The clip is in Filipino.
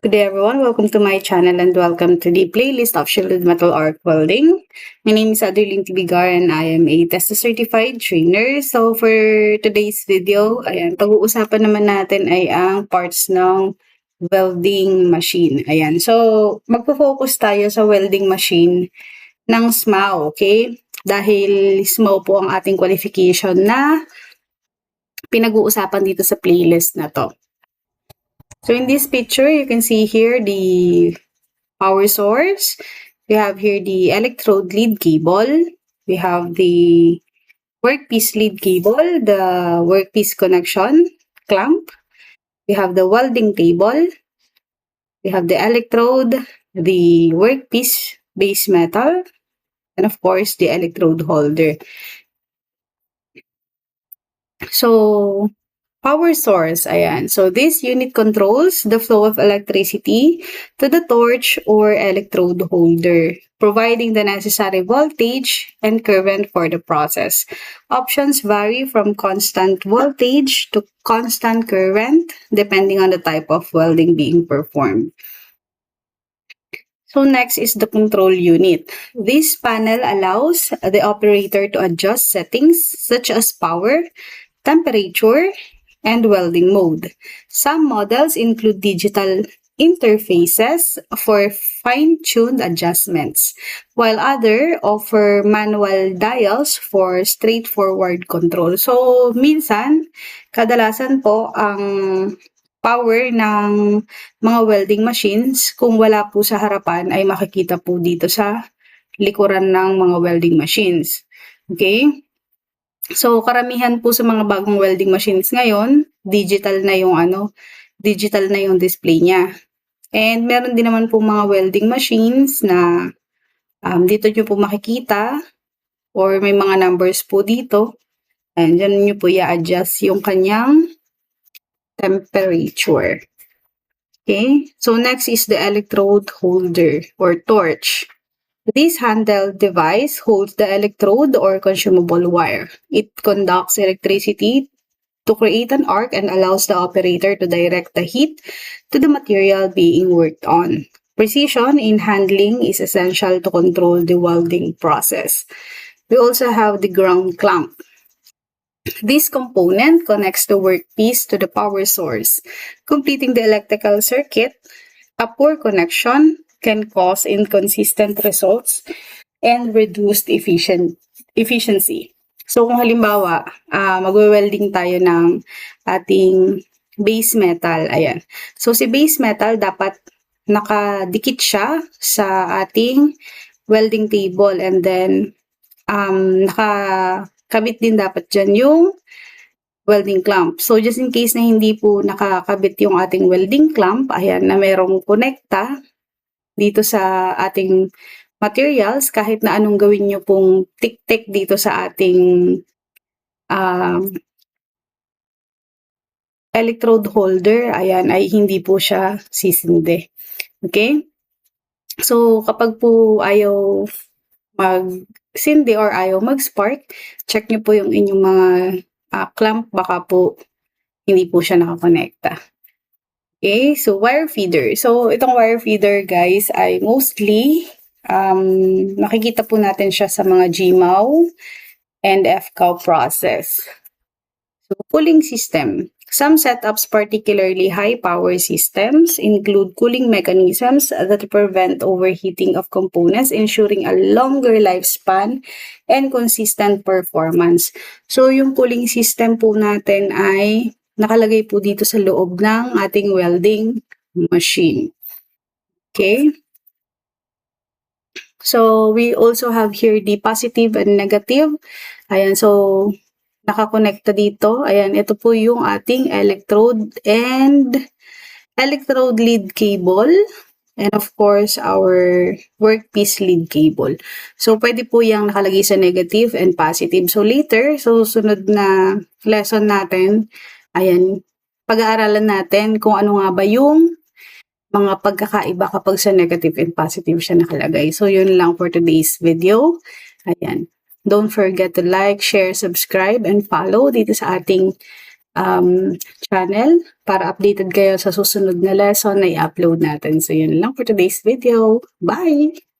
Good day everyone, welcome to my channel and welcome to the playlist of Shielded Metal Arc Welding. My name is Adeline Tibigar and I am a TESTA certified trainer. So for today's video, pag-uusapan naman natin ay ang parts ng welding machine. So magpo-focus tayo sa welding machine ng SMAO, okay? Dahil SMAO po ang ating qualification na pinag-uusapan dito sa playlist na to. So in this picture, you can see here the power source. We have here the electrode lead cable. We have the workpiece lead cable, the workpiece connection clamp. We have the welding table. We have the electrode, the workpiece base metal, and of course the electrode holder. So power source, So this unit controls the flow of electricity to the torch or electrode holder, providing the necessary voltage and current for the process. Options vary from constant voltage to constant current, depending on the type of welding being performed. So next is the control unit. This panel allows the operator to adjust settings such as power, temperature, and welding mode. Some models include digital interfaces for fine-tuned adjustments, while others offer manual dials for straightforward control. So, minsan, kadalasan po ang power ng mga welding machines, kung wala po sa harapan, ay makikita po dito sa likuran ng mga welding machines. Okay? So, karamihan po sa mga bagong welding machines ngayon, digital na yung display niya. And meron din naman po mga welding machines na dito nyo po makikita or may mga numbers po dito. And dyan nyo po i-adjust yung kanyang temperature. Okay? So, next is the electrode holder or torch. This handheld device holds the electrode or consumable wire. It conducts electricity to create an arc and allows the operator to direct the heat to the material being worked on. Precision in handling is essential to control the welding process. We also have the ground clamp. This component connects the workpiece to the power source, completing the electrical circuit. A poor connection can cause inconsistent results and reduced efficiency. So kung halimbawa, magwe-welding tayo ng ating base metal, So si base metal dapat nakadikit siya sa ating welding table and then nakakabit din dapat dyan yung welding clamp. So just in case na hindi po nakakabit yung ating welding clamp, na merong konekta dito sa ating materials, kahit na anong gawin nyo pong tik-tik dito sa ating electrode holder, ay hindi po siya sisindi. Okay? So, kapag po ayaw mag-sindi or ayaw mag-spark, check nyo po yung inyong mga clamp, baka po hindi po siya nakakonekta. Okay, so wire feeder. So, itong wire feeder, guys, ay mostly makikita po natin siya sa mga GMAW and FCOW process. So, cooling system. Some setups, particularly high-power systems, include cooling mechanisms that prevent overheating of components, ensuring a longer lifespan and consistent performance. So, yung cooling system po natin ay nakalagay po dito sa loob ng ating welding machine. Okay? So, we also have here the positive and negative. So nakakonekta dito. Ito po yung ating electrode and electrode lead cable. And of course, our workpiece lead cable. So, pwede po yung nakalagay sa negative and positive. So, later, sunod na lesson natin, pag-aaralan natin kung ano nga ba yung mga pagkakaiba kapag sa negative and positive siya nakalagay. So, yun lang for today's video. Don't forget to like, share, subscribe, and follow dito sa ating channel para updated kayo sa susunod na lesson na i-upload natin. So, yun lang for today's video. Bye!